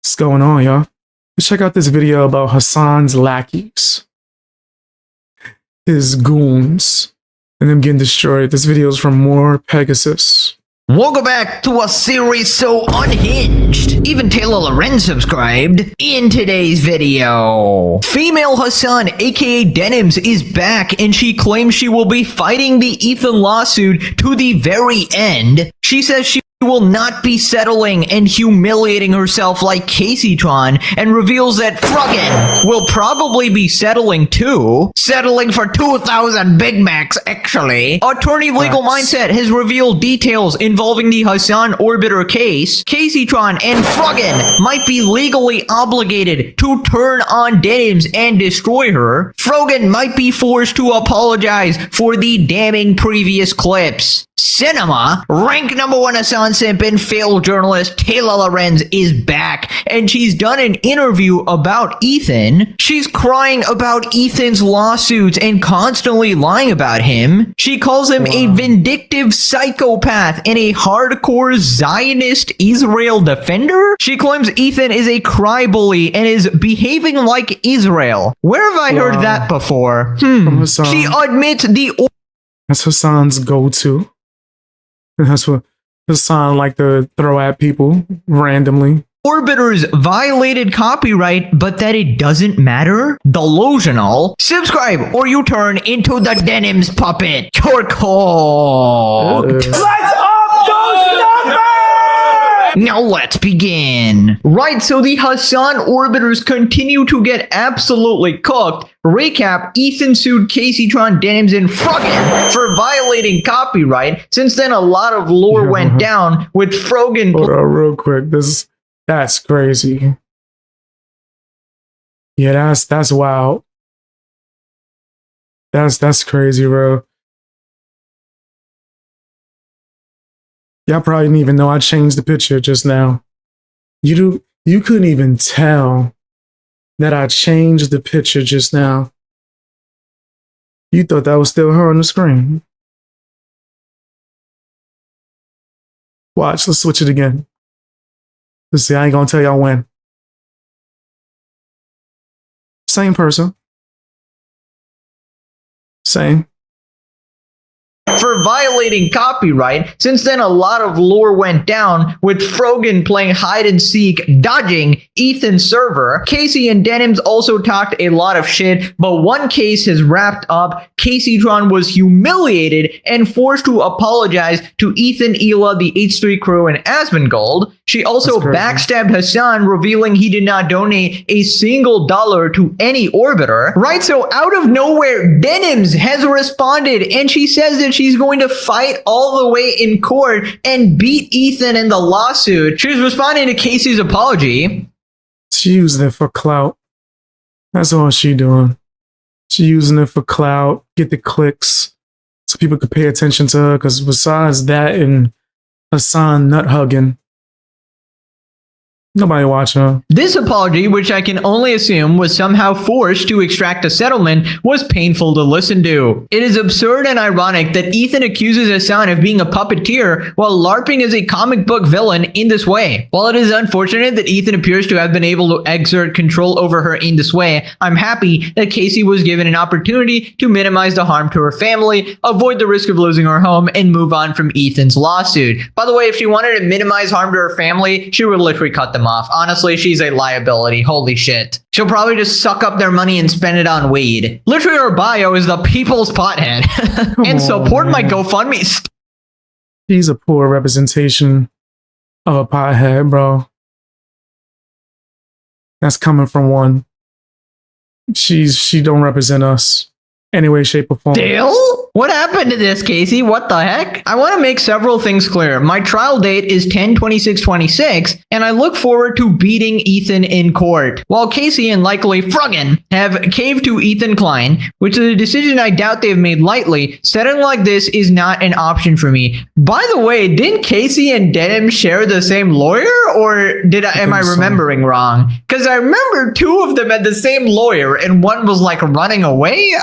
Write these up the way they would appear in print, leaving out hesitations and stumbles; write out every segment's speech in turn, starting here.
What's going on, y'all? Let's check out this video about Hasan's lackeys. His goons. And them getting destroyed. This video is from More Pegasus. Welcome back to a series so unhinged. Even Taylor Lorenz subscribed. In today's video, Female Hassan, aka Denims, is back and she claims she will be fighting the Ethan lawsuit to the very end. She says she will not be settling and humiliating herself like Caseytron, and reveals that Fruggen will probably be settling too. Settling for 2,000 Big Macs, actually. Attorney Legal Mindset has revealed details involving the Hasan Orbiter case. Caseytron and Fruggen might be legally obligated to turn on Denims and destroy her. Fruggen might be forced to apologize for the damning previous clips. Cinema, rank #1 Hasan simp and failed journalist Taylor Lorenz is back, and she's done an interview about Ethan. She's crying about Ethan's lawsuits and constantly lying about him. She calls him a vindictive psychopath and a hardcore Zionist Israel defender. She claims Ethan is a crybaby and is behaving like Israel. Where have I heard that before? She admits That's Hasan's go-to. That's what Hasan like to throw at people randomly. Orbiters violated copyright, but that it doesn't matter? Delusional. Subscribe or you turn into the Denims puppet. You're cooked. Let's up those numbers! Now let's begin. Right, so the Hasan Orbiters continue to get absolutely cooked. Recap, Ethan sued Caseytron, Denims, and Fruggen for violating copyright. Since then, a lot of lore went down with Fruggen. Hold on real quick. That's crazy. Yeah, that's wild. That's crazy, bro. Y'all probably didn't even know I changed the picture just now. You couldn't even tell that I changed the picture just now. You thought that was still her on the screen. Watch, let's switch it again. Let's see, I ain't gonna tell y'all when. Same person. Same. For violating copyright. Since then, a lot of lore went down with Fruggen playing hide and seek, dodging Ethan's server. Casey and Denims also talked a lot of shit, but one case has wrapped up. Caseytron was humiliated and forced to apologize to Ethan, Ela, the H3 crew, and Asmongold. She also backstabbed Hasan, revealing he did not donate a single dollar to any orbiter. Right, so out of nowhere, Denims has responded, and she says that she's going to fight all the way in court and beat Ethan in the lawsuit. She's responding to Casey's apology. She using it for clout. That's all she doing. She using it for clout, get the clicks, so people could pay attention to her, because besides that and Hasan nut hugging, nobody watching her. This apology, which I can only assume was somehow forced to extract a settlement, was painful to listen to. It is absurd and ironic that Ethan accuses Hasan of being a puppeteer while LARPing as a comic book villain in this way. While it is unfortunate that Ethan appears to have been able to exert control over her in this way, I'm happy that Casey was given an opportunity to minimize the harm to her family, avoid the risk of losing her home, and move on from Ethan's lawsuit. By the way, if she wanted to minimize harm to her family, she would literally cut them off. Honestly, she's a liability. Holy shit. She'll probably just suck up their money and spend it on weed. Literally, her bio is the people's pothead. And support my GoFundMe. She's a poor representation of a pothead, bro. That's coming from one. She don't represent us any way, shape, or form. Dale? What happened to this, Casey? What the heck? I want to make several things clear. My trial date is 10/26/26, and I look forward to beating Ethan in court. While Casey and likely Fruggen have caved to Ethan Klein, which is a decision I doubt they've made lightly, settling like this is not an option for me. By the way, didn't Casey and Denim share the same lawyer, or am I remembering wrong? Because I remember two of them had the same lawyer, and one was like running away.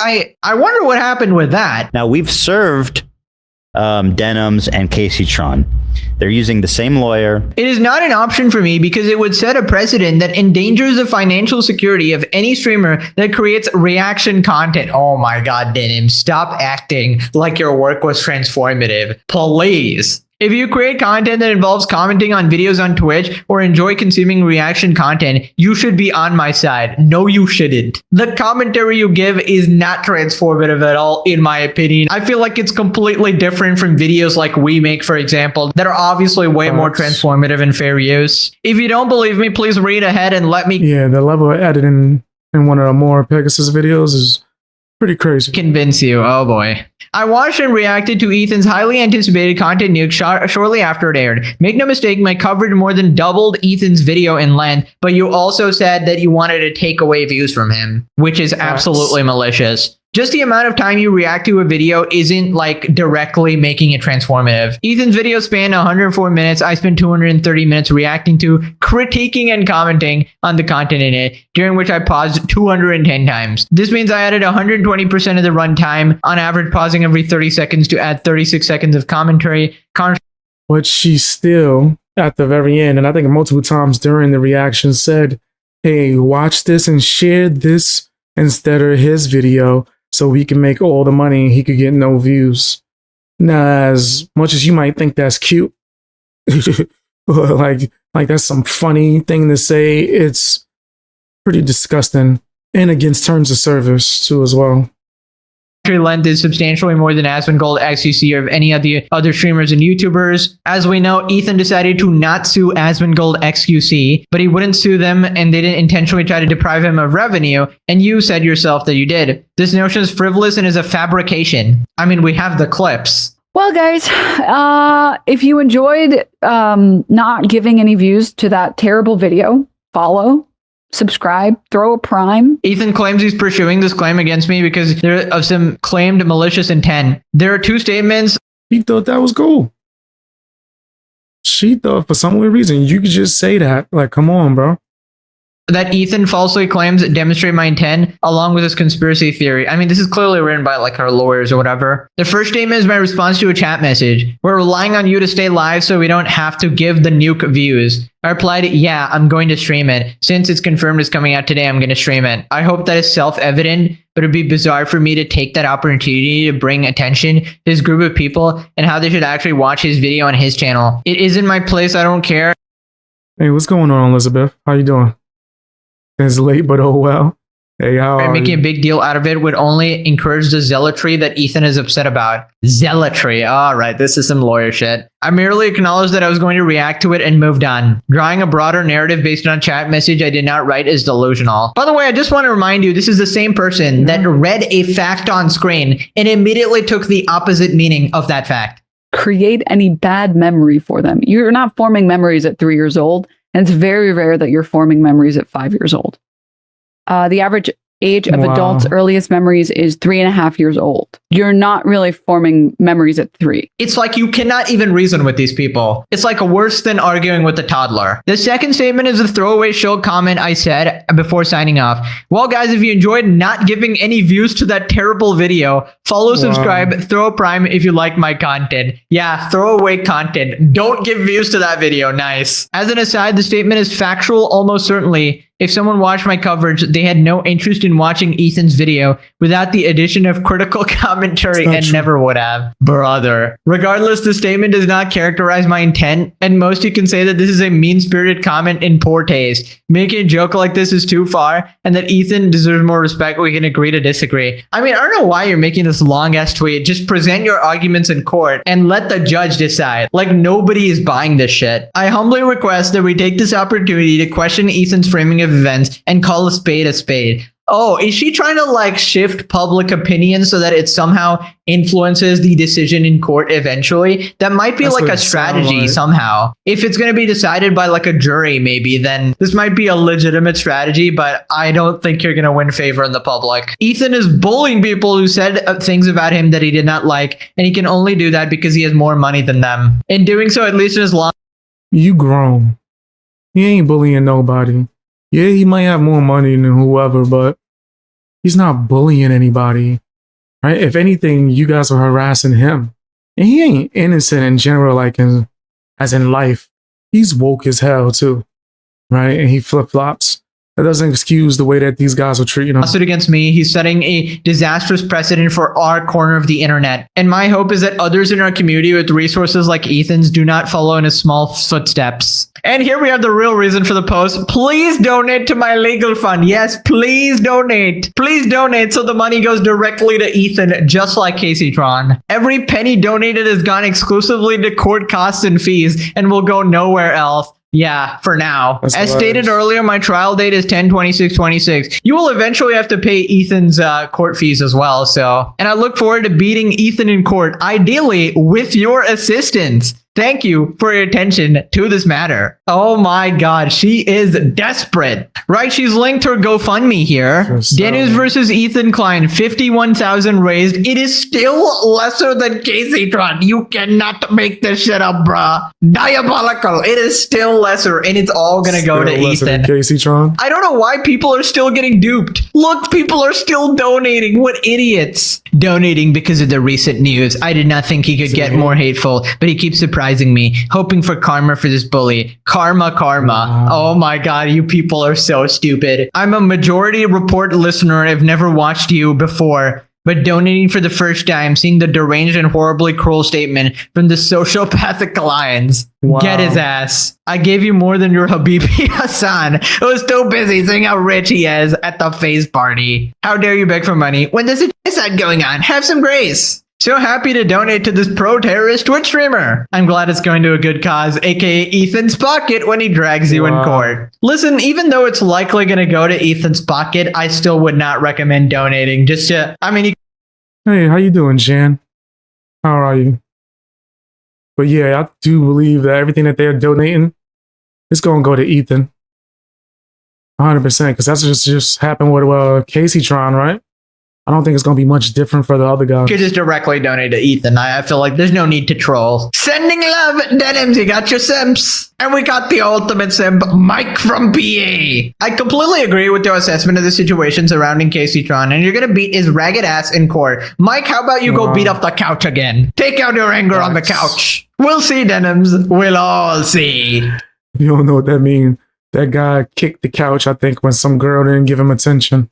I wonder what happened with that. Now, we've served Denims, and Caseytron. They're using the same lawyer. It is not an option for me because it would set a precedent that endangers the financial security of any streamer that creates reaction content. Oh my god, Denim, stop acting like your work was transformative. Please. If you create content that involves commenting on videos on Twitch or enjoy consuming reaction content, you should be on my side. No, you shouldn't. The commentary you give is not transformative at all, in my opinion. I feel like it's completely different from videos like we make, for example, that are obviously way more transformative and fair use. If you don't believe me, please read ahead and let me the level of editing in one of the more Pegasus videos is pretty crazy. Convince you. Oh boy. I watched and reacted to Ethan's highly anticipated content nuke shortly after it aired. Make no mistake, my coverage more than doubled Ethan's video in length, but you also said that you wanted to take away views from him, which is absolutely malicious. Just the amount of time you react to a video isn't like directly making it transformative. Ethan's video spanned 104 minutes. I spent 230 minutes reacting to, critiquing, and commenting on the content in it, during which I paused 210 times. This means I added 120% of the runtime, on average pausing every 30 seconds to add 36 seconds of commentary. But she still, at the very end, and I think multiple times during the reaction, said, hey, watch this and share this instead of his video, so he can make all the money, he could get no views. Now, as much as you might think that's cute, like that's some funny thing to say, it's pretty disgusting and against terms of service too as well. Length is substantially more than Asmongold XQC or of any of the other streamers and YouTubers. As we know, Ethan decided to not sue Asmongold XQC, but he wouldn't sue them and they didn't intentionally try to deprive him of revenue, and you said yourself that you did. This notion is frivolous and is a fabrication. I mean, we have the clips. Well, guys, if you enjoyed not giving any views to that terrible video, follow, subscribe, throw a prime. Ethan claims he's pursuing this claim against me because of some claimed malicious intent. There are two statements. He thought that was cool. She thought for some weird reason you could just say that. Like, come on, bro. That Ethan falsely claims demonstrate my intent along with his conspiracy theory. I mean, this is clearly written by like our lawyers or whatever. The first statement is my response to a chat message. We're relying on you to stay live so we don't have to give the nuke views. I replied, yeah, I'm going to stream it. Since it's confirmed it's coming out today, I'm going to stream it. I hope that is self-evident, but it'd be bizarre for me to take that opportunity to bring attention to this group of people and how they should actually watch his video on his channel. It isn't my place. I don't care. Hey, what's going on, Elizabeth? How you doing? It's late, but oh well. Hey, how are making you? a big deal out of it would only encourage the zealotry that Ethan is upset about. Zealotry. All right, this is some lawyer shit. I merely acknowledged that I was going to react to it and moved on. Drawing a broader narrative based on a chat message I did not write is delusional. By the way, I just want to remind you, this is the same person that read a fact on screen and immediately took the opposite meaning of that fact. Create any bad memory for them. You're not forming memories at 3 years old. And it's very rare that you're forming memories at 5 years old. The average age of adults' earliest memories is 3.5 years old. You're not really forming memories at 3. It's like you cannot even reason with these people. It's like worse than arguing with a toddler. The second statement is a throwaway show comment I said before signing off. Well, guys, if you enjoyed not giving any views to that terrible video, follow, subscribe, throw a prime if you like my content. Yeah, throw away content. Don't give views to that video. Nice. As an aside, the statement is factual almost certainly. If someone watched my coverage, they had no interest in watching Ethan's video without the addition of critical commentary and never would have. Brother. Regardless, the statement does not characterize my intent, and most you can say that this is a mean-spirited comment in poor taste. Making a joke like this is too far, and that Ethan deserves more respect. We can agree to disagree. I mean, I don't know why you're making this long-ass tweet. Just present your arguments in court and let the judge decide. Like, nobody is buying this shit. I humbly request that we take this opportunity to question Ethan's framing of events and call a spade a spade. Oh, is she trying to like shift public opinion so that it somehow influences the decision in court eventually? That might be like a strategy somehow. If it's going to be decided by like a jury, maybe, then this might be a legitimate strategy, but I don't think you're going to win favor in the public. Ethan is bullying people who said things about him that he did not like, and he can only do that because he has more money than them. In doing so, at least in his long... You grown. He ain't bullying nobody. Yeah, he might have more money than whoever, but he's not bullying anybody, right? If anything, you guys are harassing him. And he ain't innocent in general, like as in life. He's woke as hell too, right? And he flip-flops. That doesn't excuse the way that these guys are treating him. Lawsuit against me. He's setting a disastrous precedent for our corner of the internet. And my hope is that others in our community with resources like Ethan's do not follow in his small footsteps. And here we have the real reason for the post. Please donate to my legal fund. Yes, please donate. Please donate so the money goes directly to Ethan, just like Caseytron. Every penny donated has gone exclusively to court costs and fees and will go nowhere else. Yeah, for now. That's As hilarious. stated earlier, my trial date is 10/26/26. You will eventually have to pay Ethan's court fees as well. So, and I look forward to beating Ethan in court, ideally with your assistance. Thank you for your attention to this matter. Oh my God, she is desperate. Right, she's linked her GoFundMe here. So Denims versus Ethan Klein, 51,000 raised. It is still lesser than Caseytron. You cannot make this shit up, bruh. Diabolical. It is still lesser, and it's all gonna go to Still lesser than Ethan. Caseytron. I don't know why people are still getting duped. Look, people are still donating. What idiots. Donating because of the recent news. I did not think he could get more hateful, but he keeps surprising me, hoping for karma for this bully. Karma. Wow. Oh my God, you people are so stupid. I'm a majority report listener and I've never watched you before. But donating for the first time, seeing the deranged and horribly cruel statement from the sociopathic Lions. Wow. Get his ass. I gave you more than your Habibi Hasan, who was too busy seeing how rich he is at the face party. How dare you beg for money when there's a genocide going on? Have some grace. So happy to donate to this pro-terrorist Twitch streamer. I'm glad it's going to a good cause, aka Ethan's pocket when he drags you in Wow. court. Listen, even though it's likely going to go to Ethan's pocket, I still would not recommend donating. Just to, I mean, Hey, how you doing, Jan? How are you? But yeah, I do believe that everything that they're donating is going to go to Ethan. 100%, because that's just happened with Caseytron, right? I don't think it's going to be much different for the other guys. you could just directly donate to Ethan. I feel like there's no need to troll. Sending love, Denims, you got your simps. And we got the ultimate simp, Mike from PA. I completely agree with your assessment of the situation surrounding Caseytron, and you're gonna beat his ragged ass in court. Mike, how about you go Wow. beat up the couch again? Take out your anger on the couch. We'll see, Denims. We'll all see. You don't know what that means. That guy kicked the couch, I think, when some girl didn't give him attention.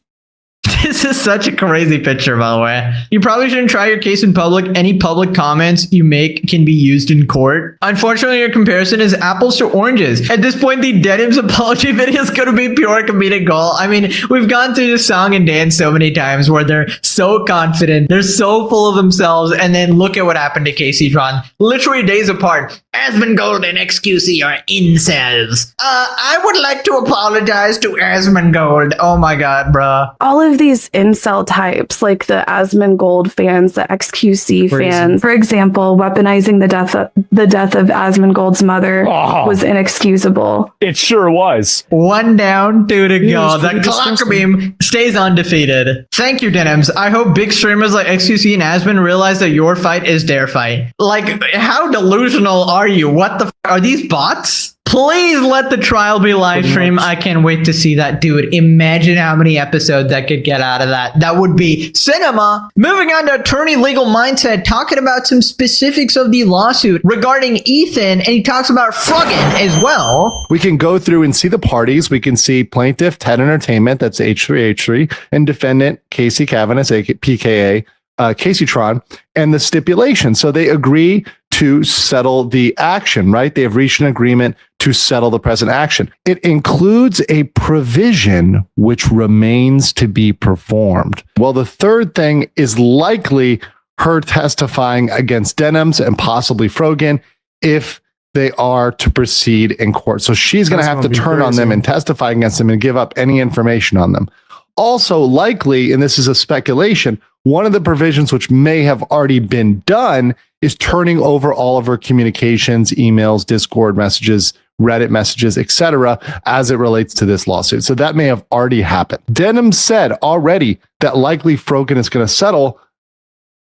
This is such a crazy picture, by the way. You probably shouldn't try your case in public. Any public comments you make can be used in court. Unfortunately, your comparison is apples to oranges. At this point, the Denims apology video is going to be pure comedic gold. I mean, we've gone through this song and dance so many times where they're so confident, they're so full of themselves, and then look at what happened to Caseytron. Literally days apart. Asmongold and XQC are incels. I would like to apologize to Asmongold. Oh my God, bruh. All of these incel types, like the Asmongold fans, the XQC Crazy. fans, for example, weaponizing the death of Asmongold's mother Oh. was inexcusable. It sure was. One down, two to Yeah, go. it's The pretty clock disgusting. beam stays undefeated. Thank you, Denims. I hope big streamers like XQC and Asmon realize that your fight is their fight. Like, how delusional are you? What the are these bots? Please let the trial be live Pretty stream. much. I can't wait to see that, dude. Imagine how many episodes that could get out of that. That would be cinema. Moving on to attorney legal mindset, talking about some specifics of the lawsuit regarding Ethan, and he talks about Froggen as well. We can go through and see the parties. We can see plaintiff Ted Entertainment, that's H3H3, and defendant Casey Cavanis, PKA Caseytron, and the stipulation. So they agree to settle the action, right? They have reached an agreement to settle the present action. It includes a provision which remains to be performed. Well, the third thing is likely her testifying against Denims and possibly Froggen if they are to proceed in court. So she's going to That's have to gonna be turn on them crazy. and testify against them and give up any information on them. Also, likely, and this is a speculation, one of the provisions which may have already been done is turning over all of her communications, emails, Discord messages, Reddit messages, etc., as it relates to this lawsuit. So that may have already happened. Denims said already that likely Froggen is going to settle.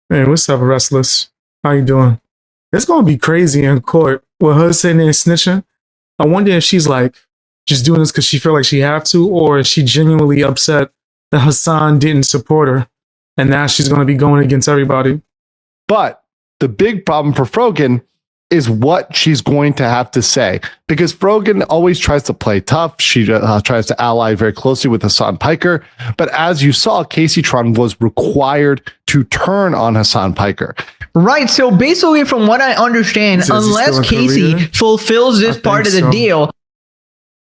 Hey, what's up, Restless? How you doing? It's going to be crazy in court with her sitting there snitching. I wonder if she's like just doing this because she feel like she have to, or is she genuinely upset that Hasan didn't support her, and now she's going to be going against everybody. But The big problem for Frogan is what she's going to have to say, because Frogan always tries to play tough. She tries to ally very closely with Hasan Piker. But as you saw, Caseytron was required to turn on Hasan Piker. Right, so basically from what I understand, unless Casey fulfills this part of the deal...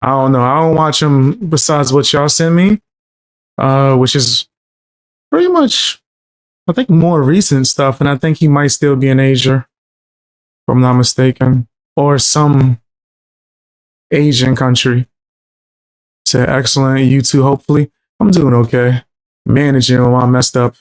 I don't know. I don't watch him besides what y'all sent me, which is pretty much, I think, more recent stuff. And I think he might still be in Asia, if I'm not mistaken, or some Asian country. So excellent. You too, hopefully. I'm doing okay. Managing my messed up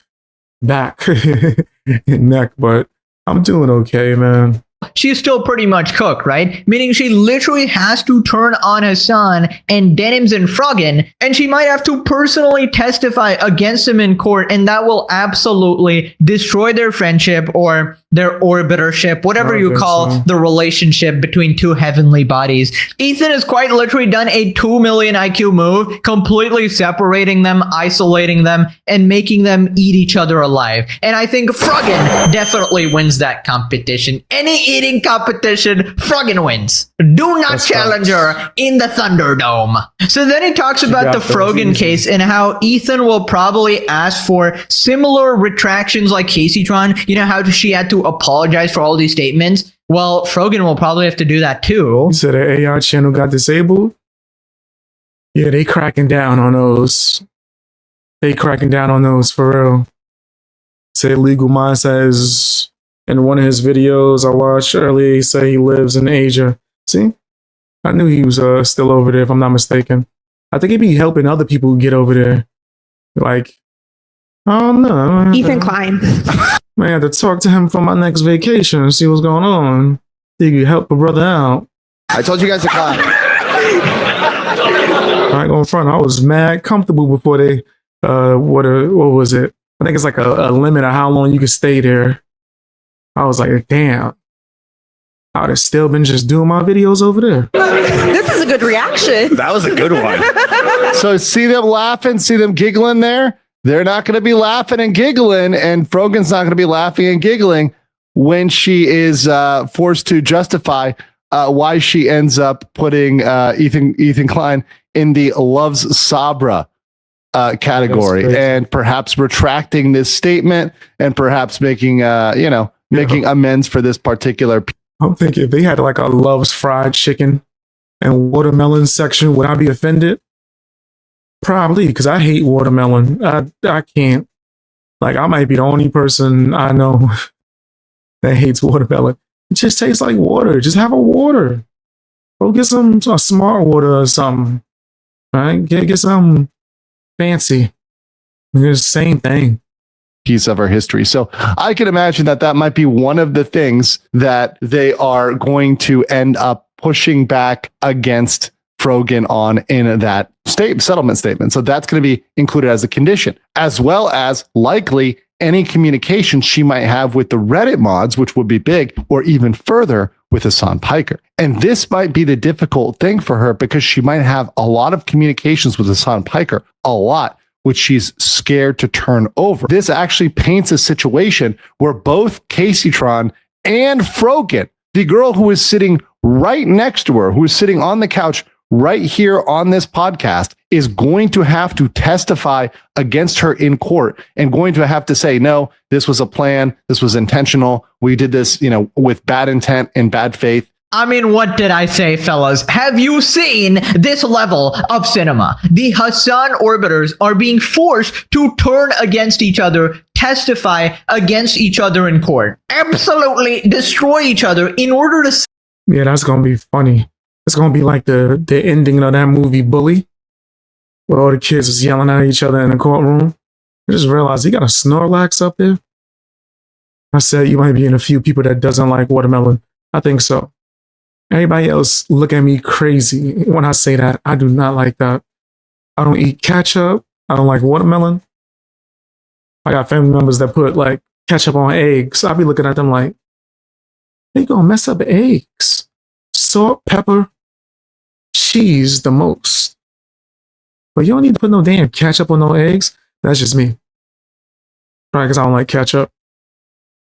back and neck, but I'm doing okay, man. She's still pretty much cooked, right? Meaning she literally has to turn on Hasan and Denims and Frogan, and she might have to personally testify against him in court, and that will absolutely destroy their friendship or their orbitership, whatever you call the relationship between two heavenly bodies. Ethan has quite literally done a 2 million IQ move, completely separating them, isolating them, and making them eat each other alive. And I think Frogan definitely wins that competition. Any eating competition, Frogan wins. Do not challenge her in the Thunderdome. So then he talks about the Frogan case and how Ethan will probably ask for similar retractions like Caseytron. You know how she had to apologize for all these statements? Well, Frogan will probably have to do that too. You said the AI channel got disabled? Yeah, they cracking down on those. They cracking down on those for real. Say Legal Mind says in one of his videos I watched earlier, he said he lives in Asia. See? I knew he was still over there, if I'm not mistaken. I think he'd be helping other people get over there. Like, I don't know. Ethan Klein. Man, I had to talk to him for my next vacation and see what's going on. He could help a brother out. I told you guys to clap. I ain't gonna front. I was mad comfortable before they, what was it? I think it's like a limit of how long you can stay there. I was like, damn. I would have still been just doing my videos over there. This is a good reaction. That was a good one. So see them laughing, see them giggling there? They're not going to be laughing and giggling, and Frogan's not going to be laughing and giggling when she is forced to justify why she ends up putting Ethan Klein in the loves Sabra category, and perhaps retracting this statement and perhaps making making amends for this particular. I'm thinking if they had like a loves fried chicken and watermelon section, would I be offended? Probably, because I hate watermelon. I can't. Like, I might be the only person I know that hates watermelon. It just tastes like water. Just have a water. Go get some smart water or something. Right? Get some fancy. It's the same thing. Piece of our history. So I can imagine that might be one of the things that they are going to end up pushing back against Frogan on in that settlement statement. So that's going to be included as a condition, as well as likely any communication she might have with the Reddit mods, which would be big, or even further with Hasan Piker. And this might be the difficult thing for her because she might have a lot of communications with Hasan Piker, a lot, which she's scared to turn over. This actually paints a situation where both Caseytron and Frogan, the girl who is sitting right next to her, who is sitting on the couch right here on this podcast, is going to have to testify against her in court and going to have to say, no, this was a plan. This was intentional. We did this, with bad intent and bad faith. I mean, what did I say, fellas? Have you seen this level of cinema? The Hasan orbiters are being forced to turn against each other, testify against each other in court, absolutely destroy each other in order to... Yeah, that's going to be funny. It's going to be like the ending of that movie, Bully, where all the kids was yelling at each other in the courtroom. I just realized he got a Snorlax up there. I said you might be in a few people that doesn't like watermelon. I think so. Everybody else look at me crazy when I say that. I do not like that. I don't eat ketchup. I don't like watermelon. I got family members that put like ketchup on eggs. I'll be looking at them like, they gonna mess up eggs. Salt, pepper, cheese the most. But you don't need to put no damn ketchup on no eggs. That's just me. Probably because I don't like ketchup.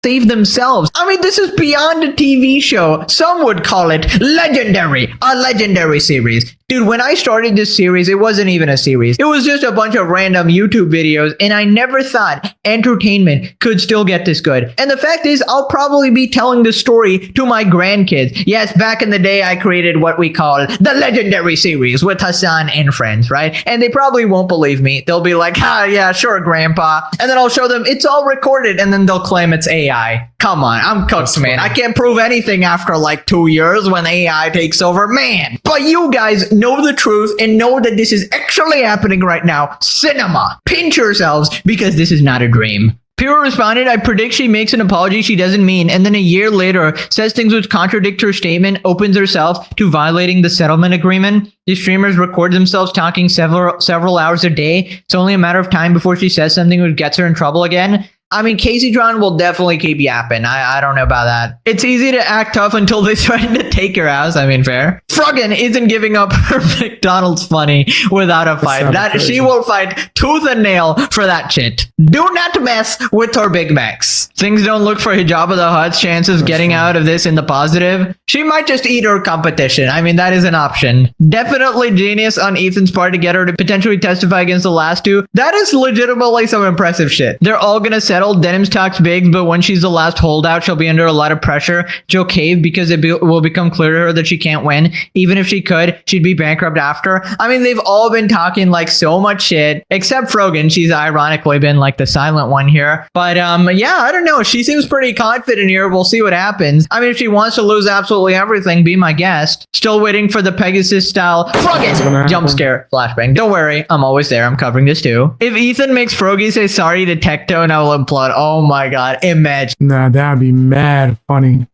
save themselves. I mean, this is beyond a TV show. Some would call it legendary, a legendary series. Dude, when I started this series, it wasn't even a series. It was just a bunch of random YouTube videos, and I never thought entertainment could still get this good. And the fact is, I'll probably be telling this story to my grandkids. Yes, back in the day, I created what we call the legendary series with Hasan and friends, right? And they probably won't believe me. They'll be like, ah, yeah, sure, grandpa. And then I'll show them it's all recorded, and then they'll claim it's AI. Come on, I'm cooked, man. I can't prove anything after like 2 years when AI takes over, man. But you guys know the truth and know that this is actually happening right now. Cinema. Pinch yourselves because this is not a dream. Pure responded, I predict she makes an apology she doesn't mean, and then a year later says things which contradict her statement, opens herself to violating the settlement agreement. The streamers record themselves talking several hours a day. It's only a matter of time before she says something which gets her in trouble again. I mean, Caseytron will definitely keep yapping. I don't know about that. It's easy to act tough until they threaten to take your house. I mean, fair. Fruggan isn't giving up her McDonald's funny without a fight. That she will fight tooth and nail for that shit. Do not mess with her Big Macs. Things don't look for Hijab of the Hutt's chances getting out of this in the positive. She might just eat her competition. I mean, that is an option. Definitely genius on Ethan's part to get her to potentially testify against the last two. That is legitimately some impressive shit. They're all gonna settle. Denims talks big, but when she's the last holdout, she'll be under a lot of pressure. She'll cave because it will become clear to her that she can't win. Even if she could, she'd be bankrupt after. I mean, they've all been talking like so much shit, except Fruggan. She's ironically been like the silent one here. But yeah, I don't know. She seems pretty confident here. We'll see what happens. I mean, if she wants to lose absolutely everything, be my guest. Still waiting for the Pegasus style Fruggan jump scare flashbang. Don't worry, I'm always there. I'm covering this too. If Ethan makes Froggy say sorry to Tectone, I will implode. Oh my god, imagine. Nah, that'd be mad funny.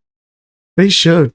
They should.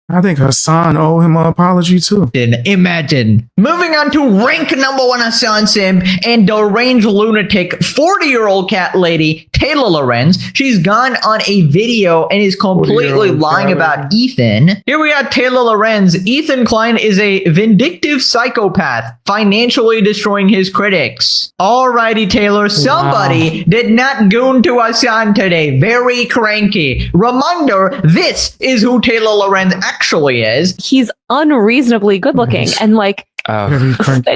I think Hasan owe him an apology too. Imagine. Moving on to rank #1 Hasan Sim and deranged lunatic 40-year-old cat lady Taylor Lorenz. She's gone on a video and is completely lying about Ethan. Here we got Taylor Lorenz. Ethan Klein is a vindictive psychopath, financially destroying his critics. Alrighty, Taylor. Somebody did not goon to Hasan today. Very cranky. Reminder, this is who Taylor Lorenz actually is. He's unreasonably good looking and like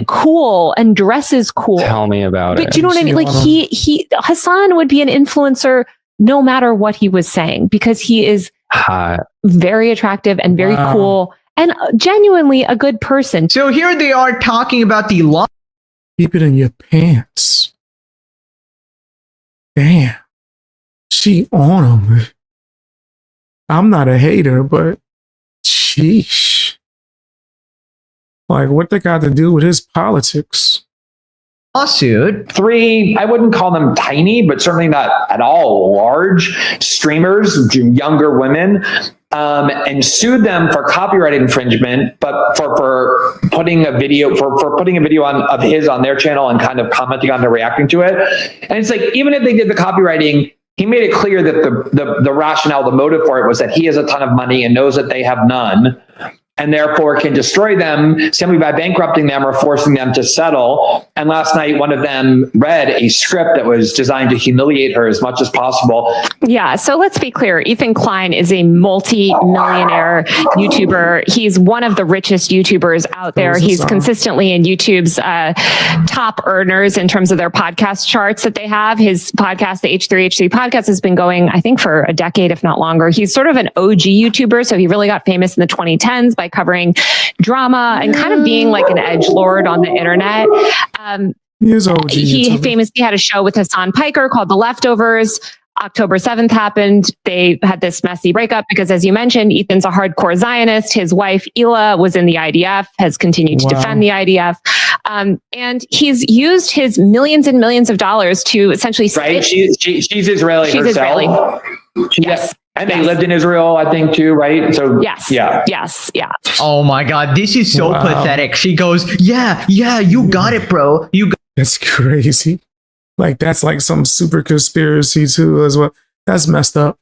cool and dresses cool. Tell me about it. But you know what I mean? Like Hasan would be an influencer no matter what he was saying because he is very attractive and very cool and genuinely a good person. So here they are talking about the law. Keep it in your pants. Damn. She on him. I'm not a hater, but sheesh. Like, what they got to do with his politics? Lawsuit. 3, I wouldn't call them tiny, but certainly not at all large streamers, younger women, and sued them for copyright infringement, but for putting a video of his on their channel and kind of commenting on it, reacting to it. And it's like, even if they did the copywriting, he made it clear that the rationale, the motive for it was that he has a ton of money and knows that they have none, and therefore can destroy them simply by bankrupting them or forcing them to settle. And last night, one of them read a script that was designed to humiliate her as much as possible. Yeah, so let's be clear. Ethan Klein is a multi-millionaire YouTuber. He's one of the richest YouTubers out there. He's consistently in YouTube's top earners in terms of their podcast charts that they have. His podcast, the H3H3 podcast, has been going, I think, for a decade, if not longer. He's sort of an OG YouTuber, so he really got famous in the 2010s by covering drama and kind of being like an edgelord on the internet. He famously had a show with Hassan Piker called The Leftovers. October 7th happened. They had this messy breakup because, as you mentioned, Ethan's a hardcore Zionist. His wife, Ela, was in the IDF, has continued to defend the IDF. And he's used his millions and millions of dollars to essentially... Right? She's Israeli herself. Israeli. Yes. And they lived in Israel, I think, too, right? So yes. Oh my God, this is so pathetic. She goes, yeah, you got it, bro. That's crazy. Like, that's like some super conspiracy too as well. That's messed up.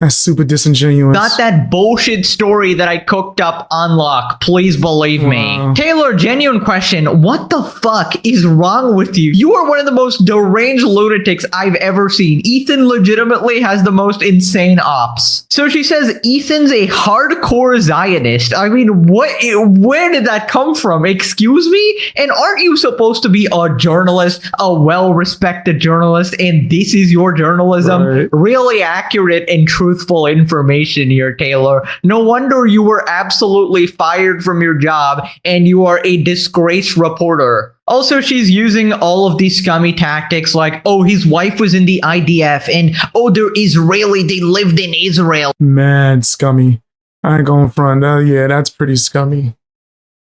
That's super disingenuous. Not that bullshit story that I cooked up on lock. Please believe me. Wow. Taylor, genuine question. What the fuck is wrong with you? You are one of the most deranged lunatics I've ever seen. Ethan legitimately has the most insane ops. So she says Ethan's a hardcore Zionist. I mean, where did that come from? Excuse me? And aren't you supposed to be a journalist, a well-respected journalist, and this is your journalism? Right. Really accurate and truthful information here, Taylor. No wonder you were absolutely fired from your job and you are a disgraced reporter. Also, she's using all of these scummy tactics like, oh, his wife was in the IDF and, oh, they're Israeli, they lived in Israel. Mad scummy. I ain't going front. Yeah, that's pretty scummy.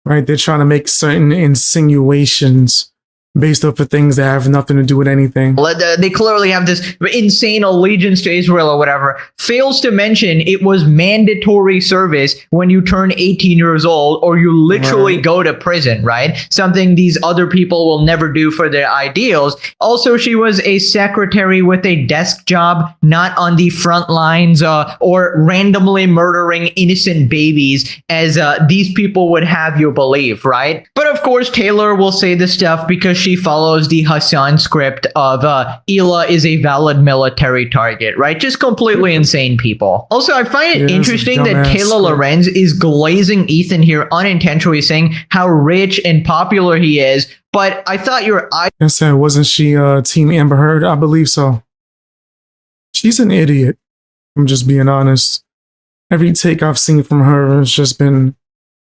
Right? They're trying to make certain insinuations based off of things that have nothing to do with anything. They clearly have this insane allegiance to Israel or whatever. Fails to mention it was mandatory service when you turn 18 years old or you literally go to prison, right? Something these other people will never do for their ideals. Also, she was a secretary with a desk job, not on the front lines or randomly murdering innocent babies as these people would have you believe, right? But of course, Taylor will say this stuff because she follows the Hasan script of Hila is a valid military target, right? Just completely insane people. Also, I find it interesting that Taylor Lorenz is glazing Ethan here unintentionally, saying how rich and popular he is. But I thought your eye. I said, wasn't she Team Amber Heard? I believe so. She's an idiot. I'm just being honest. Every take I've seen from her has just been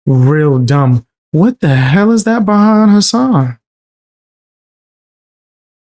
real dumb. What the hell is that behind Hasan?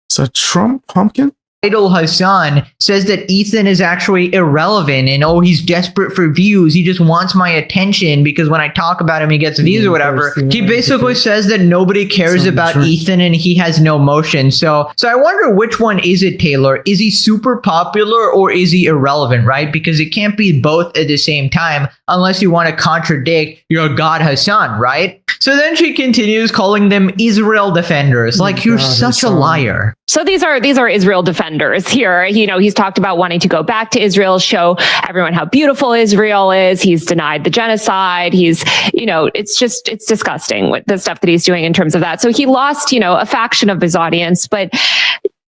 It's a Trump pumpkin? Idol Hasan says that Ethan is actually irrelevant and oh, he's desperate for views. He just wants my attention because when I talk about him, he gets views or whatever. He basically says that nobody cares about Ethan and he has no motion. So I wonder which one is it, Taylor? Is he super popular or is he irrelevant, right? Because it can't be both at the same time unless you want to contradict your god Hasan, right? So then she continues calling them Israel defenders. Like, you're such a liar. So these are Israel defenders here. You know, he's talked about wanting to go back to Israel, show everyone how beautiful Israel is. He's denied the genocide. He's, you know, it's disgusting with the stuff that he's doing in terms of that. So he lost, you know, a faction of his audience, but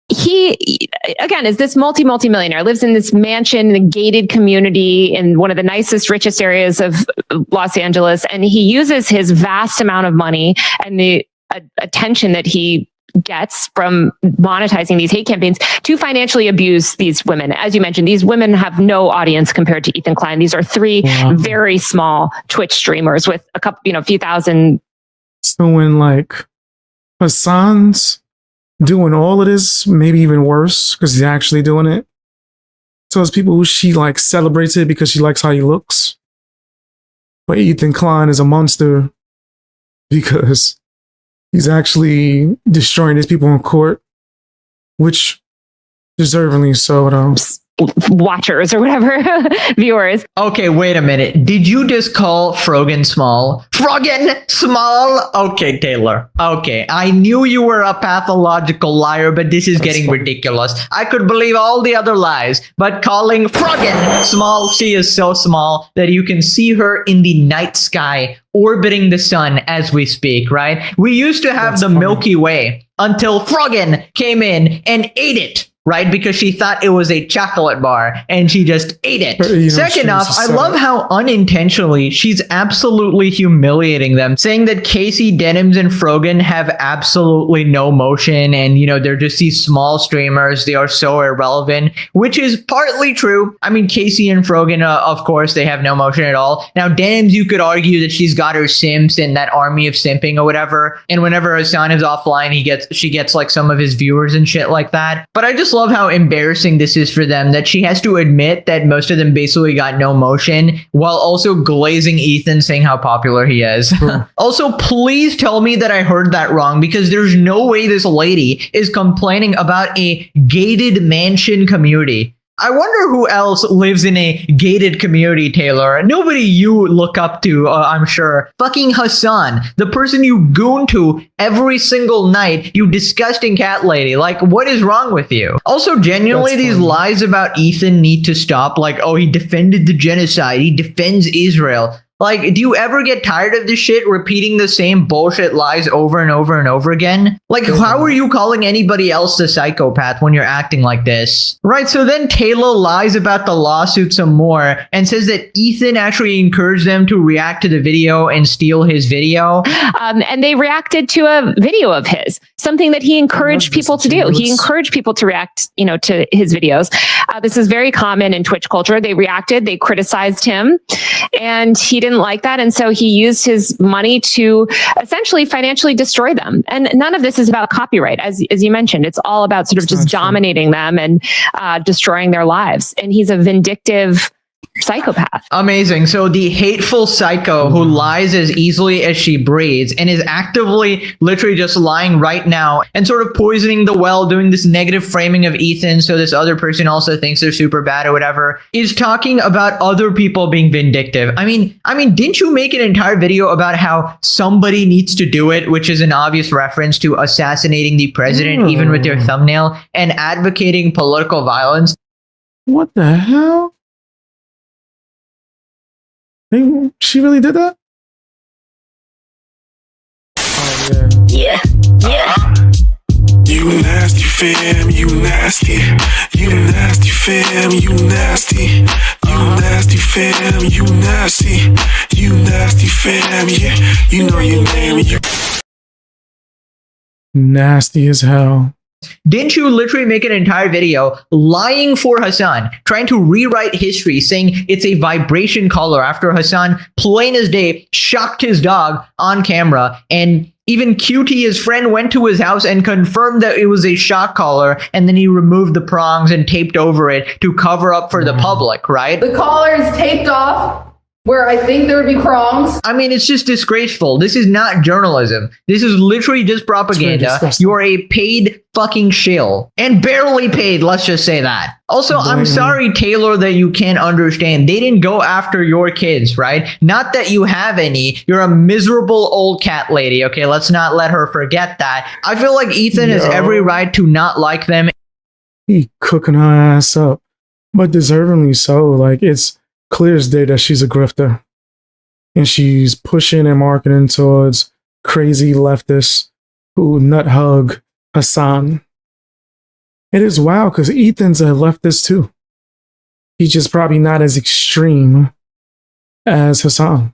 he, again, is this multi-millionaire, lives in this mansion in a gated community in one of the nicest, richest areas of Los Angeles. And he uses his vast amount of money and the attention that he gets from monetizing these hate campaigns to financially abuse these women. As you mentioned, these women have no audience compared to Ethan Klein. These are three very small Twitch streamers with a couple, you know, a few thousand. So when like Hasan's doing all of this, maybe even worse because he's actually doing it. So it's people who she like celebrates it because she likes how he looks. But Ethan Klein is a monster because he's actually destroying his people in court, which deservingly so, though. Watchers or whatever, viewers. Okay, wait a minute. Did you just call Frogan small? Frogan small? Okay, Taylor. Okay, I knew you were a pathological liar, but this is getting ridiculous. I could believe all the other lies, but calling Frogan small, she is so small that you can see her in the night sky orbiting the sun as we speak, right? We used to have the Milky Way until Frogan came in and ate it. Right? Because she thought it was a chocolate bar and she just ate it. You know, second off, I love how unintentionally she's absolutely humiliating them, saying that Casey, Denims, and Frogan have absolutely no motion and, you know, they're just these small streamers. They are so irrelevant, which is partly true. I mean, Casey and Frogan, of course, they have no motion at all. Now, Denims, you could argue that she's got her simps and that army of simping or whatever. And whenever Hasan is offline, she gets like some of his viewers and shit like that. But I just love how embarrassing this is for them that she has to admit that most of them basically got no motion while also glazing Ethan, saying how popular he is. Also, please tell me that I heard that wrong because there's no way this lady is complaining about a gated mansion community. I wonder who else lives in a gated community, Taylor. Nobody you look up to, I'm sure. Fucking Hasan, the person you goon to every single night, you disgusting cat lady. Like, what is wrong with you? Also, genuinely, these lies about Ethan need to stop. Like, oh, he defended the genocide. He defends Israel. Like, do you ever get tired of this shit, repeating the same bullshit lies over and over and over again? Like, how are you calling anybody else a psychopath when you're acting like this? Right, so then Taylor lies about the lawsuit some more and says that Ethan actually encouraged them to react to the video and steal his video. And they reacted to a video of his, something that he encouraged people to do. He encouraged people to react, to his videos. This is very common in Twitch culture. They reacted, they criticized him, and he didn't like that. And so he used his money to essentially financially destroy them. And none of this is about copyright. As you mentioned, it's all about sort of just dominating them and destroying their lives. And he's a vindictive psychopath. Amazing. So the hateful psycho who lies as easily as she breathes and is actively literally just lying right now and sort of poisoning the well, doing this negative framing of Ethan so this other person also thinks they're super bad or whatever, is talking about other people being vindictive. I mean, didn't you make an entire video about how somebody needs to do it, which is an obvious reference to assassinating the president, even with your thumbnail, and advocating political violence? What the hell? She really did that? Oh, yeah. Yeah. You nasty fam, you nasty. You nasty fam, you nasty. You nasty fam, you nasty. You nasty fam, yeah. You know your name. You nasty as hell. Didn't you literally make an entire video lying for Hasan, trying to rewrite history, saying it's a vibration collar after Hasan, plain as day, shocked his dog on camera, and even QT, his friend, went to his house and confirmed that it was a shock collar, and then he removed the prongs and taped over it to cover up for the public, right? The collar is taped off where I think there would be prongs. I mean, it's just disgraceful. This is not journalism. This is literally just propaganda. You are a paid fucking shill. And barely paid, let's just say that. Also, I'm sorry, Taylor, that you can't understand. They didn't go after your kids, right? Not that you have any. You're a miserable old cat lady, okay? Let's not let her forget that. I feel like Ethan has every right to not like them. He cooking her ass up. But deservingly so. Like, it's clear as day that she's a grifter. And she's pushing and marketing towards crazy leftists who nut hug Hasan. It is wild because Ethan's a leftist too. He's just probably not as extreme as Hasan.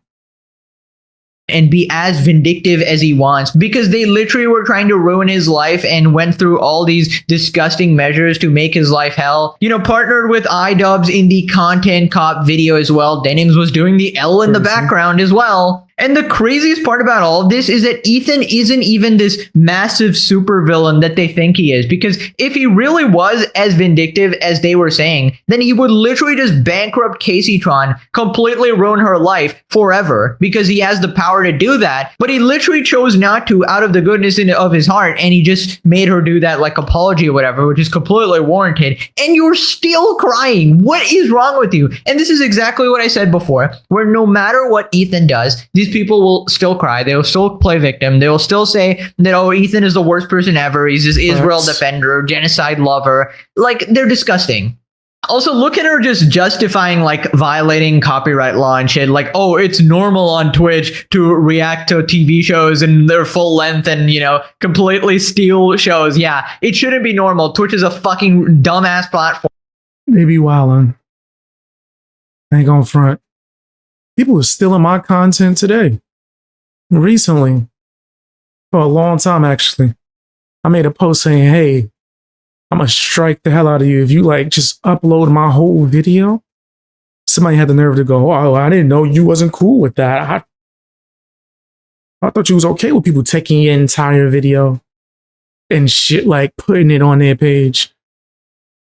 And be as vindictive as he wants, because they literally were trying to ruin his life and went through all these disgusting measures to make his life hell. Partnered with iDubbbz in the content cop video as well. Denims was doing the L in the background as well. And the craziest part about all of this is that Ethan isn't even this massive supervillain that they think he is. Because if he really was as vindictive as they were saying, then he would literally just bankrupt Caseytron, completely ruin her life forever, because he has the power to do that. But he literally chose not to out of the goodness of his heart, and he just made her do that like apology or whatever, which is completely warranted. And you're still crying. What is wrong with you? And this is exactly what I said before, where no matter what Ethan does, these people will still cry. They will still play victim. They will still say that, oh, Ethan is the worst person ever. He's this Israel defender, genocide lover. Like, they're disgusting. Also, look at her just justifying like violating copyright law and shit. Like, oh, it's normal on Twitch to react to TV shows and their full length and, completely steal shows. Yeah, it shouldn't be normal. Twitch is a fucking dumbass platform. They be wildin'. Ain't gonna front. People are stealing my content today. Recently. For a long time, actually. I made a post saying, hey, I'm gonna strike the hell out of you if you just upload my whole video. Somebody had the nerve to go, oh, I didn't know you wasn't cool with that. I thought you was okay with people taking your entire video and shit, putting it on their page.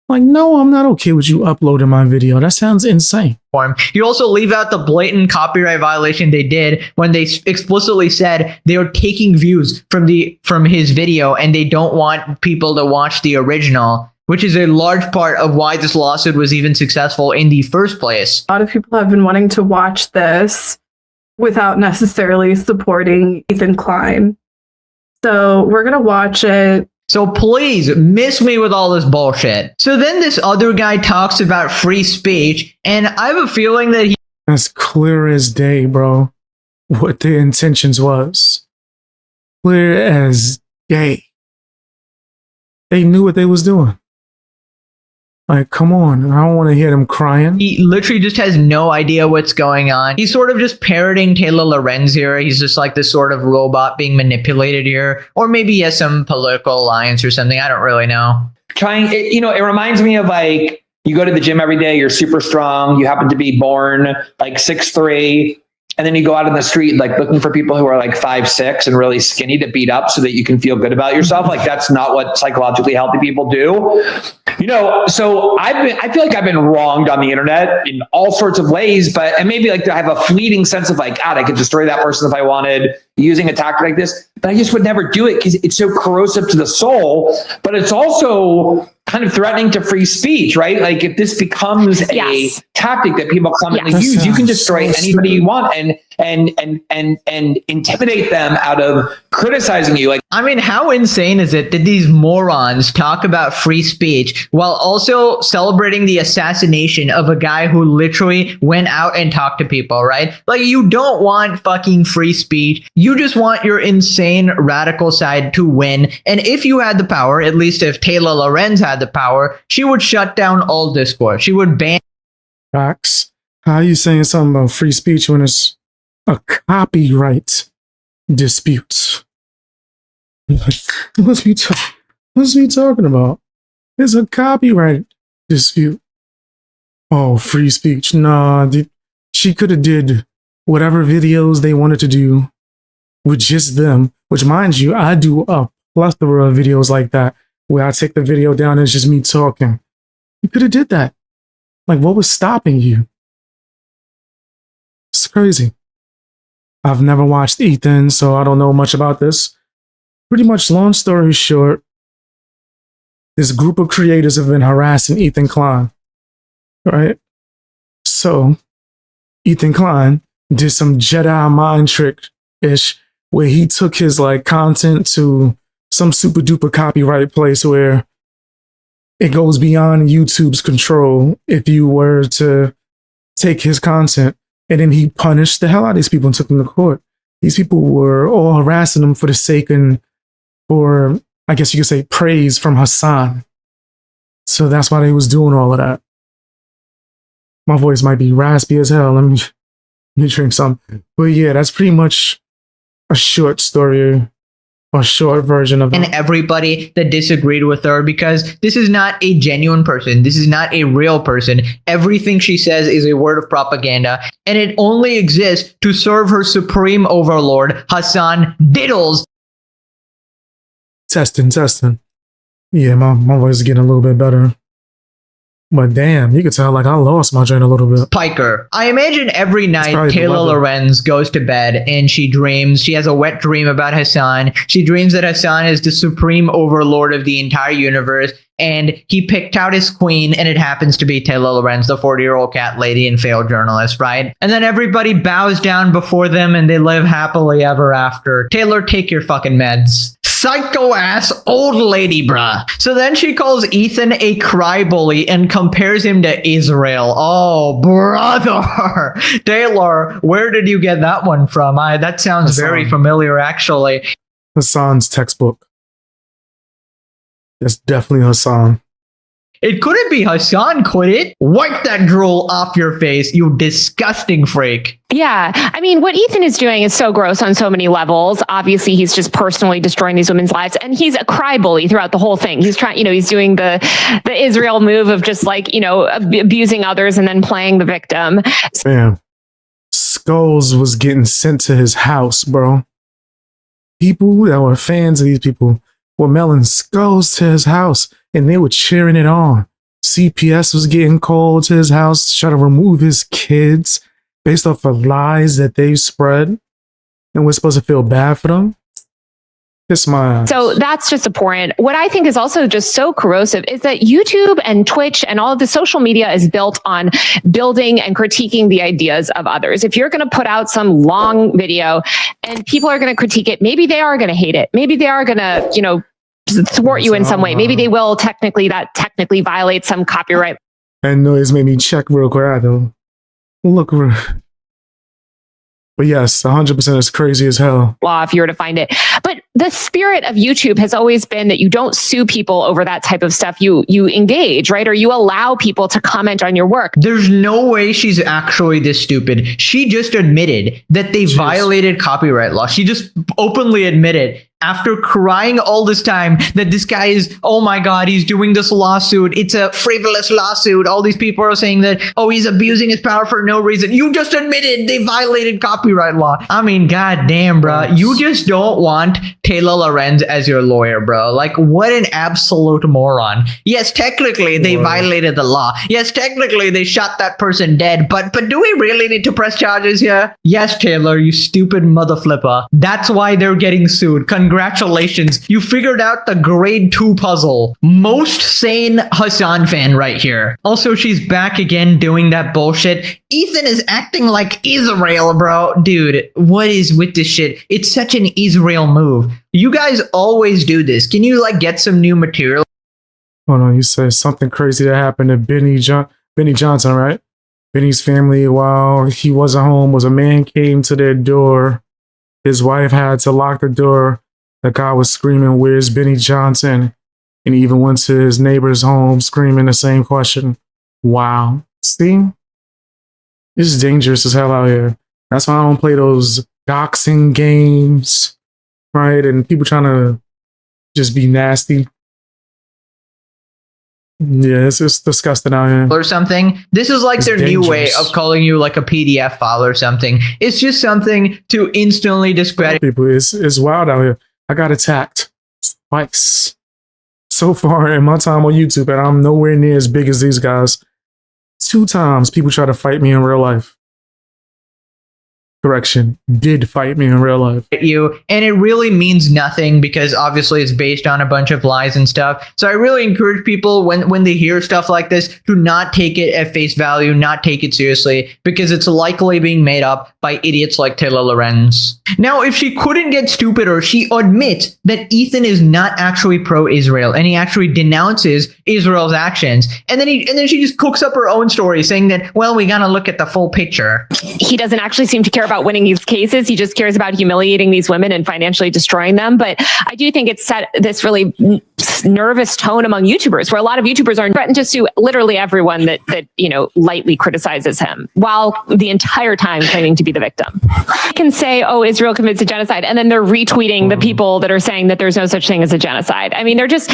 No, I'm not okay with you uploading my video. That sounds insane. You also leave out the blatant copyright violation they did when they explicitly said they are taking views from his video and they don't want people to watch the original. which is a large part of why this lawsuit was even successful in the first place. A lot of people have been wanting to watch this without necessarily supporting Ethan Klein. So we're going to watch it. So please miss me with all this bullshit. So then this other guy talks about free speech, and I have a feeling that he... As clear as day, bro, what the intentions was. Clear as day. They knew what they was doing. Like, come on. I don't want to hear them crying. He literally just has no idea what's going on. He's sort of just parroting Taylor Lorenz here. He's just like this sort of robot being manipulated here. Or maybe he has some political alliance or something. I don't really know. It reminds me of like, you go to the gym every day, you're super strong, you happen to be born like 6'3", and then you go out in the street like looking for people who are like 5'6" and really skinny to beat up so that you can feel good about yourself. Like that's not what psychologically healthy people do. So I feel like I've been wronged on the internet in all sorts of ways, and maybe like I have a fleeting sense of like, God, I could destroy that person if I wanted using a tactic like this, but I just would never do it because it's so corrosive to the soul, but it's also kind of threatening to free speech, right? Like if this becomes a tactic that people commonly use, you can destroy anybody you want and intimidate them out of criticizing you. Like, I mean, how insane is it that these morons talk about free speech while also celebrating the assassination of a guy who literally went out and talked to people, right? Like, you don't want fucking free speech. You just want your insane radical side to win. And if you had the power, at least if Taylor Lorenz had the power, she would shut down all discourse. She would ban. Facts. How are you saying something about free speech when it's a copyright dispute? What's we talking about? It's a copyright dispute. Oh, free speech. Nah, she could have did whatever videos they wanted to do with just them, which, mind you, I do a plethora of videos like that where I take the video down and it's just me talking. You could have did that. Like, what was stopping you? It's crazy. I've never watched Ethan, so I don't know much about this. Pretty much, long story short, this group of creators have been harassing Ethan Klein, right? So, Ethan Klein did some Jedi mind trick-ish where he took his like content to some super duper copyright place where it goes beyond YouTube's control if you were to take his content. And then he punished the hell out of these people and took them to court. These people were all harassing him for the sake and for, I guess you could say, praise from Hasan. So that's why they was doing all of that. My voice might be raspy as hell. Let me drink some. But yeah, that's pretty much a short story, a short version of it. And everybody that disagreed with her, because this is not a genuine person. This is not a real person. Everything she says is a word of propaganda, and it only exists to serve her supreme overlord, Hasan Diddles. Testing. Yeah, my voice is getting a little bit better. But damn, you could tell like I lost my joint a little bit. Piker. I imagine every night Taylor Lorenz goes to bed and she dreams. She has a wet dream about Hasan. She dreams that Hasan is the supreme overlord of the entire universe, and he picked out his queen, and it happens to be Taylor Lorenz, the 40-year-old cat lady and failed journalist, right? And then everybody bows down before them and they live happily ever after. Taylor, take your fucking meds. Psycho ass old lady, bruh. So then she calls Ethan a crybaby and compares him to Israel. Oh, brother. Taylor, where did you get that one from? That sounds very familiar, actually. Hasan's textbook. It's definitely Hasan. It couldn't be Hasan, could it? Wipe that drool off your face, you disgusting freak. Yeah. I mean, what Ethan is doing is so gross on so many levels. Obviously, he's just personally destroying these women's lives. And he's a cry bully throughout the whole thing. He's trying, he's doing the Israel move of just like, abusing others and then playing the victim. Man, Skulls was getting sent to his house, bro. People that were fans of these people were mailing Skulls to his house, and they were cheering it on. CPS was getting called to his house to try to remove his kids based off of lies that they spread, and we're supposed to feel bad for them. Kiss my ass. So that's just abhorrent. What I think is also just so corrosive is that YouTube and Twitch and all of the social media is built on building and critiquing the ideas of others. If you're going to put out some long video and people are going to critique it, maybe they are going to hate it. Maybe they are going to, you know, thwart you in some way. Maybe they will technically violate some copyright. That noise made me check real quick. I don't look. But yes, 100% is crazy as hell. Law if you were to find it. But the spirit of YouTube has always been that you don't sue people over that type of stuff. You engage, right? Or you allow people to comment on your work. There's no way she's actually this stupid. She just admitted that they violated copyright law. She just openly admitted after crying all this time that this guy is, oh my God, he's doing this lawsuit. It's a frivolous lawsuit. All these people are saying that, oh, he's abusing his power for no reason. You just admitted they violated copyright law. I mean, goddamn, bro. You just don't want Taylor Lorenz as your lawyer, bro. Like, what an absolute moron. Yes, technically they violated the law. Yes, technically they shot that person dead. But do we really need to press charges here? Yes, Taylor, you stupid mother flipper. That's why they're getting sued. Congratulations. You figured out the grade 2 puzzle. Most sane Hasan fan right here. Also, she's back again doing that bullshit. Ethan is acting like Israel, bro. Dude, what is with this shit? It's such an Israel move. You guys always do this. Can you like get some new material? Hold on, you said something crazy that happened to Benny Johnson, right? Benny's family, while he wasn't home, was a man came to their door. His wife had to lock the door. The guy was screaming, "Where's Benny Johnson?" And he even went to his neighbor's home screaming the same question. Wow. See? It's dangerous as hell out here. That's why I don't play those doxing games, right? And people trying to just be nasty. Yeah, it's disgusting out here. Or something. This is like their new way of calling you like a PDF file or something. It's just something to instantly discredit people. It's wild out here. I got attacked twice so far in my time on YouTube, and I'm nowhere near as big as these guys. 2 times people try to fight me in real life. Correction, did fight me in real life. You, and it really means nothing because obviously it's based on a bunch of lies and stuff. So I really encourage people when they hear stuff like this to not take it at face value, not take it seriously, because it's likely being made up by idiots like Taylor Lorenz. Now, if she couldn't get stupider, she admits that Ethan is not actually pro-Israel and he actually denounces Israel's actions. And then she just cooks up her own story saying that, well, we gotta look at the full picture. He doesn't actually seem to care about winning these cases. He just cares about humiliating these women and financially destroying them. But I do think it's set this really nervous tone among YouTubers, where a lot of YouTubers are threatened to sue literally everyone that you know lightly criticizes him, while the entire time claiming to be the victim. They can say, "Oh, Israel commits a genocide," and then they're retweeting the people that are saying that there's no such thing as a genocide. I mean, they're just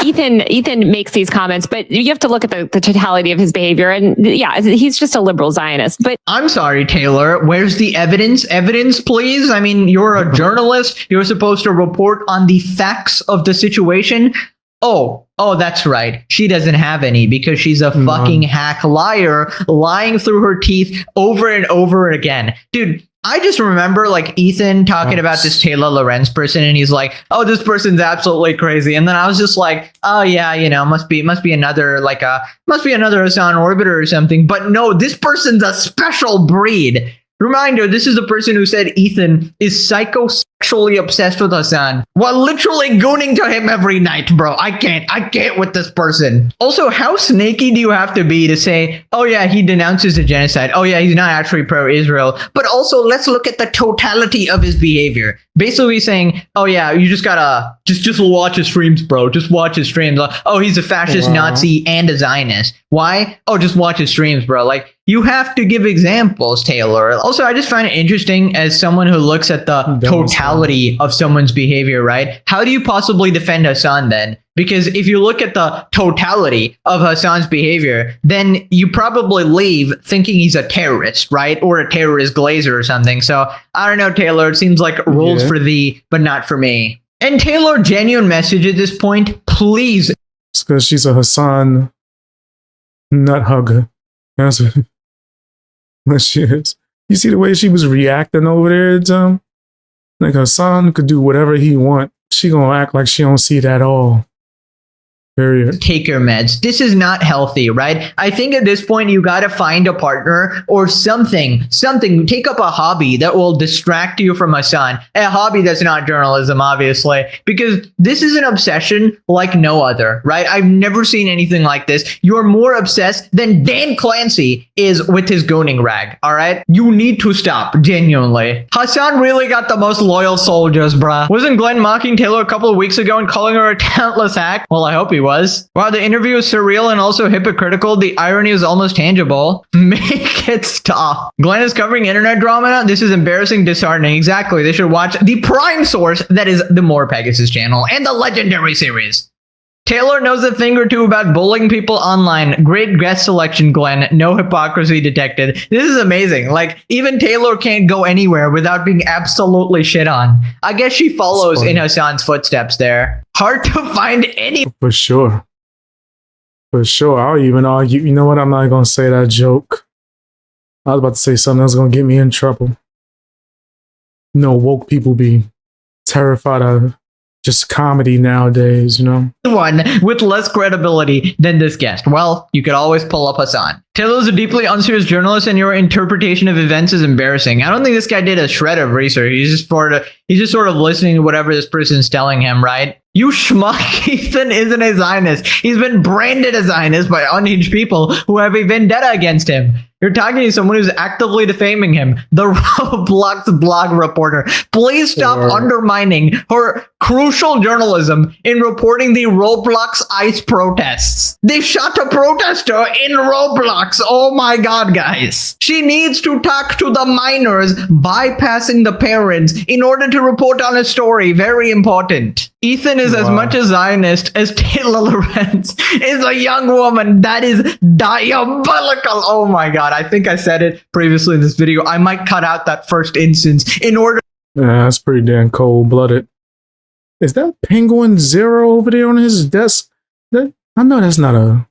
Ethan makes these comments, but you have to look at the totality of his behavior, and yeah, he's just a liberal Zionist. But I'm sorry, Taylor, where's the evidence? Evidence, please. I mean, you're a journalist. You're supposed to report on the facts of the situation. Oh, that's right. She doesn't have any because she's a fucking hack liar, lying through her teeth over and over again. Dude, I just remember like Ethan talking about this Taylor Lorenz person, and he's like, "Oh, this person's absolutely crazy." And then I was just like, "Oh yeah, you know, must be another Hasan orbiter or something." But no, this person's a special breed. Reminder, this is the person who said Ethan is psychosexually obsessed with Hasan while literally gooning to him every night, bro. I can't with this person. Also, how snaky do you have to be to say, oh yeah, he denounces the genocide. Oh yeah, he's not actually pro-Israel. But also, let's look at the totality of his behavior. Basically saying, oh yeah, you just gotta, just watch his streams, bro. Just watch his streams. Oh, he's a fascist, Nazi, and a Zionist. Why? Oh, just watch his streams, bro. Like, you have to give examples, Taylor. Also, I just find it interesting as someone who looks at the totality of someone's behavior, right? How do you possibly defend Hasan then? Because if you look at the totality of Hasan's behavior, then you probably leave thinking he's a terrorist, right? Or a terrorist glazer or something. So I don't know, Taylor. It seems like rules for thee, but not for me. And Taylor, genuine message at this point, please. It's because she's a Hasan nut hugger. That's what she is. You see the way she was reacting over there, Like Hasan could do whatever he want. She gonna act like she don't see it at all. Period. Take your meds. This is not healthy, right? I think at this point you gotta find a partner or something. Take up a hobby that will distract you from Hasan. A hobby that's not journalism, obviously, because this is an obsession like no other, right? I've never seen anything like this. You're more obsessed than Dan Clancy is with his gooning rag, all right? You need to stop, genuinely. Hasan really got the most loyal soldiers, bruh. Wasn't Glenn mocking Taylor a couple of weeks ago and calling her a talentless hack? Well, I hope he was. While the interview was surreal and also hypocritical, the irony was almost tangible. Make it stop. Glenn is covering internet drama now? This is embarrassing, disheartening. Exactly. They should watch the prime source that is the More Pegasus channel and the legendary series. Taylor knows a thing or two about bullying people online. Great guest selection, Glenn. No hypocrisy detected. This is amazing. Like, even Taylor can't go anywhere without being absolutely shit on. I guess she follows in Hasan's footsteps there. Hard to find any. For sure. For sure. I'll even argue. You know what? I'm not going to say that joke. I was about to say something that's going to get me in trouble. You know, woke people be terrified of just comedy nowadays, you know? One with less credibility than this guest. Well, you could always pull up Hasan. Taylor's a deeply unserious journalist and your interpretation of events is embarrassing. I don't think this guy did a shred of research. He's just sort of listening to whatever this person's telling him, right? You schmuck, Ethan isn't a Zionist. He's been branded a Zionist by unhinged people who have a vendetta against him. You're talking to someone who's actively defaming him. The Roblox blog reporter. Please stop undermining her crucial journalism in reporting the Roblox ICE protests. They shot a protester in Roblox. Oh my god, guys. She needs to talk to the minors, bypassing the parents in order to report on a story. Very important. Ethan is as much a Zionist as Taylor Lorenz is a young woman. That is diabolical. Oh my god. I think I said it previously in this video. I might cut out that first instance in order. Yeah, that's pretty damn cold-blooded. Is that Penguin Zero over there on his desk? I know that's not a...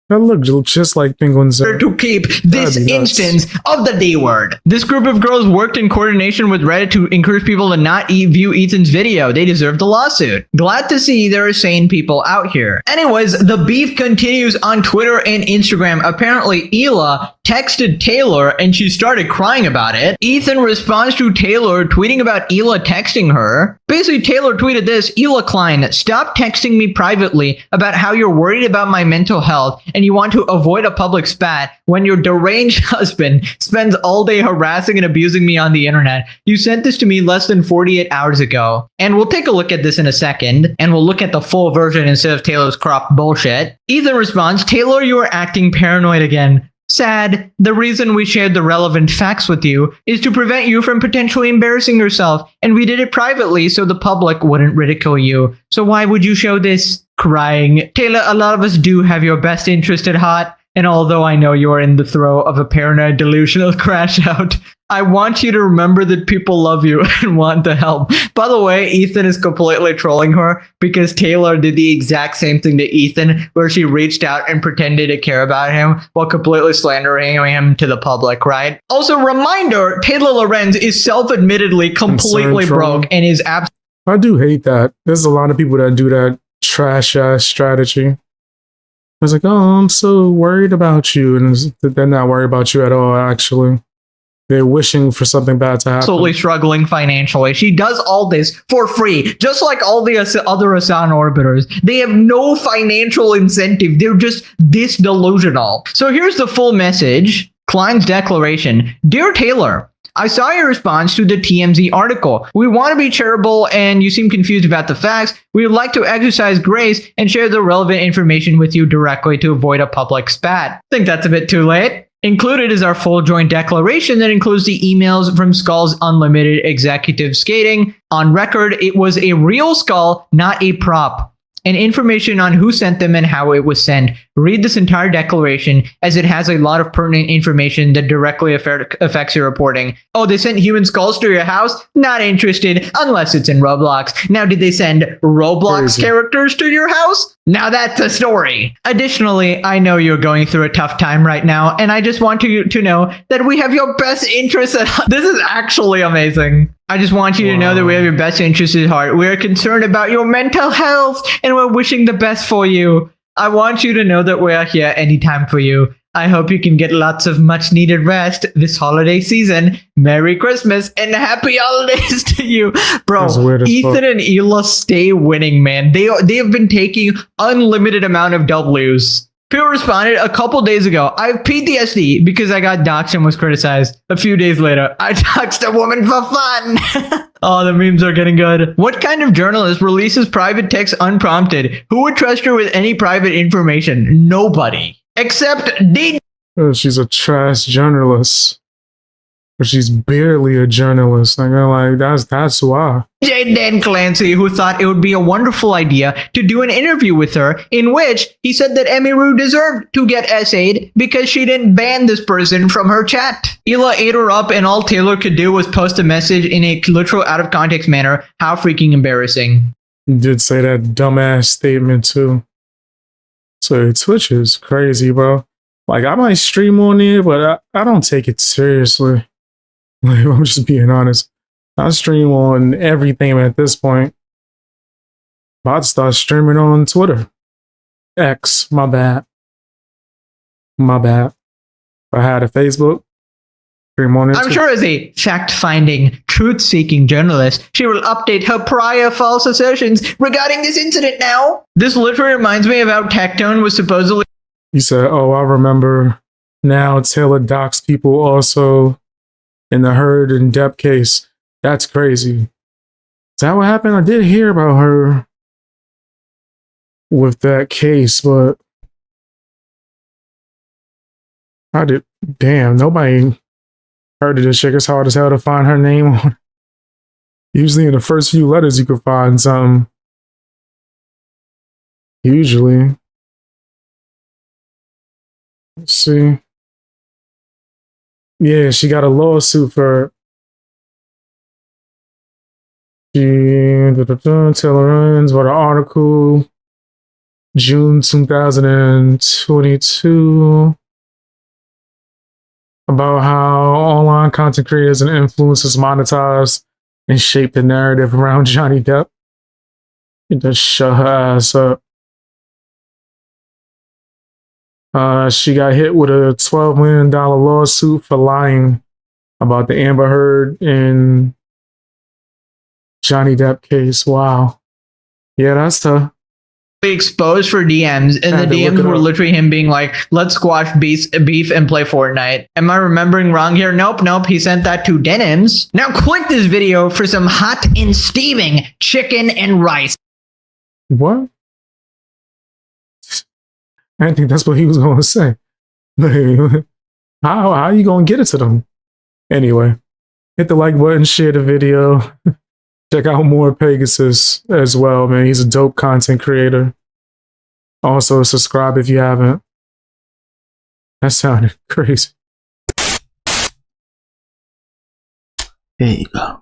That looked just like Penguin Zero. To keep this instance of the D word. This group of girls worked in coordination with Reddit to encourage people to not view Ethan's video. They deserve the lawsuit. Glad to see there are sane people out here. Anyways, the beef continues on Twitter and Instagram. Apparently, Hila texted Taylor and she started crying about it. Ethan responds to Taylor tweeting about Hila texting her. Basically, Taylor tweeted this: Hila Klein, stop texting me privately about how you're worried about my mental health and you want to avoid a public spat when your deranged husband spends all day harassing and abusing me on the internet. You sent this to me less than 48 hours ago. And we'll take a look at this in a second, and we'll look at the full version instead of Taylor's cropped bullshit. Ethan responds, Taylor, you are acting paranoid again. Sad. The reason we shared the relevant facts with you is to prevent you from potentially embarrassing yourself, and we did it privately so the public wouldn't ridicule you. So why would you show this? Crying. Taylor, a lot of us do have your best interest at heart, and although I know you are in the throes of a paranoid delusional crash out, I want you to remember that people love you and want to help. By the way, Ethan is completely trolling her because Taylor did the exact same thing to Ethan, where she reached out and pretended to care about him while completely slandering him to the public, right? Also, reminder, Taylor Lorenz is self-admittedly completely broke and is I do hate that. There's a lot of people that do that trash ass strategy. I was like, oh, I'm so worried about you. And they're not worried about you at all, actually. They're wishing for something bad to happen. Absolutely struggling financially. She does all this for free, just like all the other Hasan orbiters. They have no financial incentive. They're just this delusional. So here's the full message. Klein's declaration. Dear Taylor, I saw your response to the TMZ article. We want to be charitable and you seem confused about the facts. We would like to exercise grace and share the relevant information with you directly to avoid a public spat. I think that's a bit too late. Included is our full joint declaration that includes the emails from Skull's Unlimited executive stating, on record, it was a real skull, not a prop. And information on who sent them and how it was sent. Read this entire declaration as it has a lot of pertinent information that directly affects your reporting. Oh, they sent human skulls to your house? Not interested unless it's in Roblox. Now, did they send Roblox characters to your house? Now that's a story. Additionally, I know you're going through a tough time right now, and I just want you to know that we have your best interests at heart. This is actually amazing. I just want you to know that we have your best interests at heart. We are concerned about your mental health and we're wishing the best for you. I want you to know that we are here anytime for you. I hope you can get lots of much needed rest this holiday season. Merry Christmas and happy holidays to you. Bro, Ethan and Ela stay winning, man. They have been taking unlimited amount of W's. People responded a couple days ago. I have PTSD because I got doxxed and was criticized. A few days later, I doxxed a woman for fun. Oh, the memes are getting good. What kind of journalist releases private text unprompted? Who would trust her with any private information? Nobody. Except D. She's a trash journalist. But she's barely a journalist. That's why. Dan Clancy, who thought it would be a wonderful idea to do an interview with her in which he said that Emiru deserved to get essayed because she didn't ban this person from her chat. Ela ate her up and all Taylor could do was post a message in a literal out of context manner. How freaking embarrassing. He did say that dumbass statement too. So Twitch is crazy, bro. Like, I might stream on it, but I don't take it seriously. Like, I'm just being honest. I stream on everything at this point. About to start streaming on Twitter. X, my bad. My bad. If I had a Facebook, stream on it. I'm sure as a fact-finding, truth-seeking journalist, she will update her prior false assertions regarding this incident now. This literally reminds me of how Tectone was supposedly... You said, oh, I remember now Taylor doxed people also in the Heard and Depp case. That's crazy. Is that what happened? I did hear about her with that case, but damn, nobody heard of this chick. It's hard as hell to find her name on. Usually in the first few letters you could find something. Usually. Let's see. Yeah, she got a lawsuit for Taylor Lorenz, what an article, June 2022, about how online content creators and influencers monetize and shape the narrative around Johnny Depp. You just shut her ass up. She got hit with a $12 million lawsuit for lying about the Amber Heard and Johnny Depp case. Wow. Yeah, that's tough. Exposed for DMs, and the DMs were literally him being like, let's squash beef and play Fortnite. Am I remembering wrong here? Nope. He sent that to Denims. Now click this video for some hot and steaming chicken and rice. What? I didn't think that's what he was going to say. How are you going to get it to them? Anyway, hit the like button, share the video. Check out more Pegasus as well, man. He's a dope content creator. Also, subscribe if you haven't. That sounded crazy. There you go.